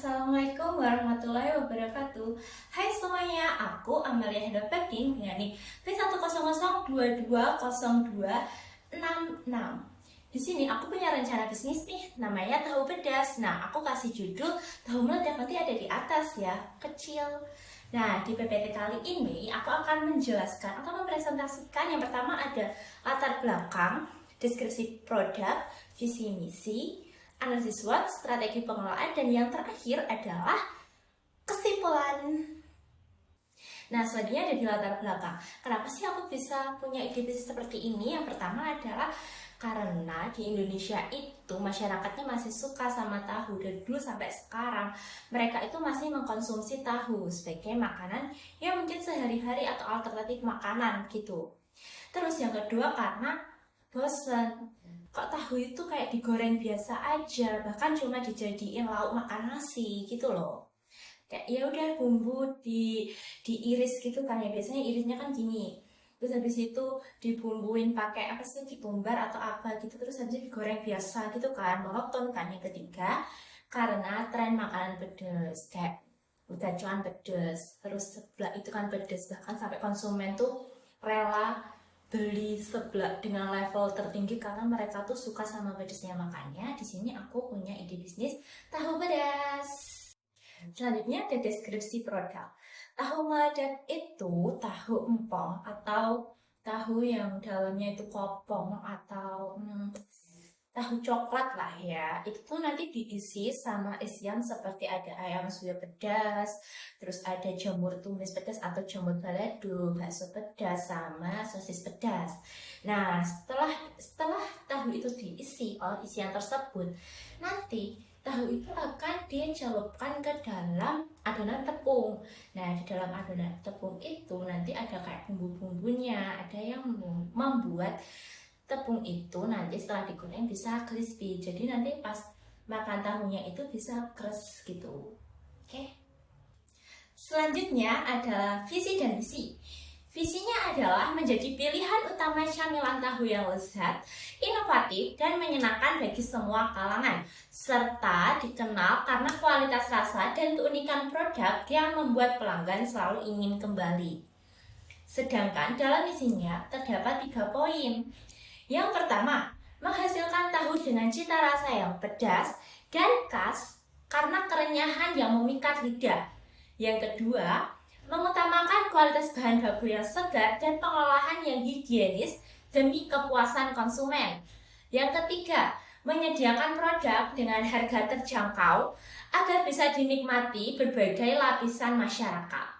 Assalamualaikum warahmatullahi wabarakatuh. Hai semuanya, aku Amalia Hendra Pepin dengan nik P100220266. Di sini aku punya rencana bisnis nih, namanya tahu pedas. Nah, aku kasih judul tahu meledak, nanti ada di atas ya, kecil. Nah, di PPT kali ini aku akan menjelaskan atau mempresentasikan. Yang pertama ada latar belakang, deskripsi produk, visi misi, analisis SWOT, strategi pengelolaan, dan yang terakhir adalah kesimpulan. Nah, selanjutnya ada di latar belakang. Kenapa sih aku bisa punya ide bisnis seperti ini? Yang pertama adalah karena di Indonesia itu masyarakatnya masih suka sama tahu. Dari dulu sampai sekarang mereka itu masih mengkonsumsi tahu sebagai makanan yang mungkin sehari-hari atau alternatif makanan gitu. Terus yang kedua karena bosan. Kok tahu itu kayak digoreng biasa aja, bahkan cuma dijadiin lauk makan nasi gitu loh. Kayak ya udah bumbu diiris gitu kan ya, biasanya irisnya kan gini. Terus habis itu dibumbuin pakai apa sih, dibumbar atau apa gitu, terus habis itu digoreng biasa gitu kan, monoton kan. Yang ketiga karena tren makanan pedes, kayak gacoan pedes, terus seblak itu kan pedes, bahkan sampai konsumen tuh rela beli seblak dengan level tertinggi karena mereka tuh suka sama pedesnya. Makanya di sini aku punya ide bisnis tahu pedas. Selanjutnya ada deskripsi produk. Tahu meledak itu tahu empong atau tahu yang dalamnya itu kopong atau tahu coklat lah ya. Itu tuh nanti diisi sama isian seperti ada ayam suwir pedas, terus ada jamur tumis pedas atau jamur balado, bakso pedas, sama sosis pedas. Nah, setelah tahu itu diisi oleh isian tersebut, nanti tahu itu akan dicelupkan ke dalam adonan tepung. Nah, di dalam adonan tepung itu nanti ada kayak bumbu-bumbunya, ada yang membuat tepung itu nanti setelah digoreng bisa crispy. Jadi nanti pas makan tahunya itu bisa keras gitu. Oke. Selanjutnya adalah visi dan misi. Visinya adalah menjadi pilihan utama camilan tahu yang lezat, inovatif, dan menyenangkan bagi semua kalangan, serta dikenal karena kualitas rasa dan keunikan produk yang membuat pelanggan selalu ingin kembali. Sedangkan dalam misinya terdapat 3 poin. Yang pertama, menghasilkan tahu dengan cita rasa yang pedas dan khas karena kerenyahan yang memikat lidah. Yang kedua, mengutamakan kualitas bahan baku yang segar dan pengolahan yang higienis demi kepuasan konsumen. Yang ketiga, menyediakan produk dengan harga terjangkau agar bisa dinikmati berbagai lapisan masyarakat.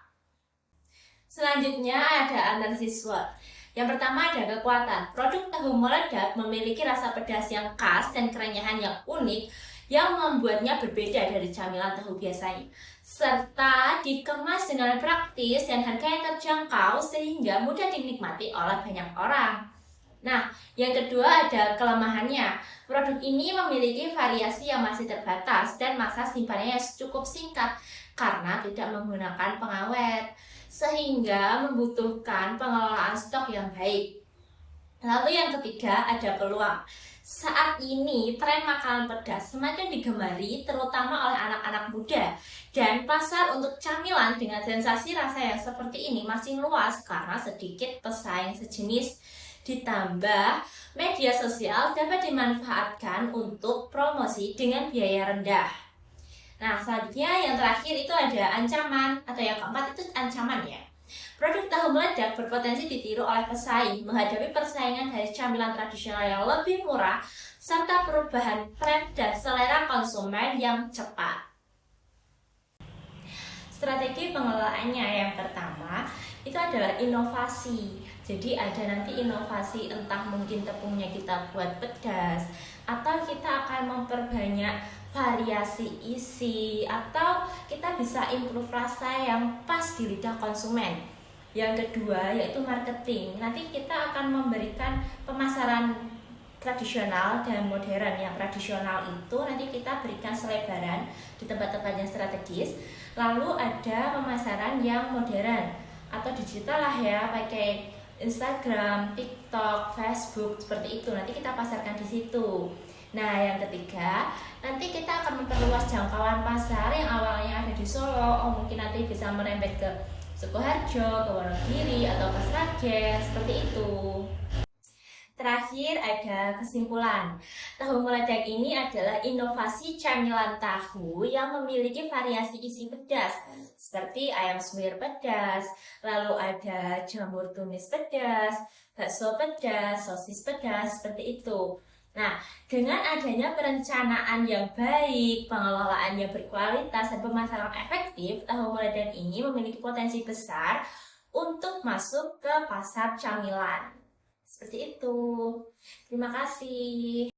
Selanjutnya ada analisis SWOT. Yang pertama ada kekuatan. Produk tahu meledak memiliki rasa pedas yang khas dan kerenyahan yang unik yang membuatnya berbeda dari camilan tahu biasanya, serta dikemas dengan praktis dan harga yang terjangkau sehingga mudah dinikmati oleh banyak orang. Nah, yang kedua ada kelemahannya. Produk ini memiliki variasi yang masih terbatas dan masa simpannya cukup singkat karena tidak menggunakan pengawet, sehingga membutuhkan pengelolaan stok yang baik. Lalu yang ketiga ada peluang. Saat ini tren makanan pedas semakin digemari terutama oleh anak-anak muda, dan pasar untuk camilan dengan sensasi rasa yang seperti ini masih luas karena sedikit pesaing sejenis. Ditambah media sosial dapat dimanfaatkan untuk promosi dengan biaya rendah. Nah, selanjutnya yang terakhir itu ada ancaman, atau yang keempat itu ancaman ya. Produk tahu meledak berpotensi ditiru oleh pesaing menghadapi persaingan dari camilan tradisional yang lebih murah serta perubahan tren dan selera konsumen yang cepat. Strategi pengelolaannya yang pertama itu adalah inovasi. Jadi ada nanti inovasi, entah mungkin tepungnya kita buat pedas atau kita akan memperbanyak variasi isi, atau kita bisa improve rasa yang pas di lidah konsumen. Yang kedua yaitu marketing. Nanti kita akan memberikan pemasaran tradisional dan modern. Yang tradisional itu nanti kita berikan selebaran di tempat-tempat yang strategis. Lalu ada pemasaran yang modern atau digital lah ya, pakai Instagram, TikTok, Facebook seperti itu. Nanti kita pasarkan di situ. Nah, yang ketiga, nanti kita akan memperluas jangkauan pasar yang awalnya ada di Solo, mungkin nanti bisa merembet ke Sukoharjo, ke Wonogiri, atau ke Sragen, seperti itu. Terakhir ada kesimpulan. Tahu meledak ini adalah inovasi camilan tahu yang memiliki variasi isi pedas, seperti ayam suwir pedas, lalu ada jamur tumis pedas, bakso pedas, sosis pedas, seperti itu. Nah, dengan adanya perencanaan yang baik, pengelolaan yang berkualitas, dan pemasaran efektif, tahu meledak ini memiliki potensi besar untuk masuk ke pasar camilan. Seperti itu. Terima kasih.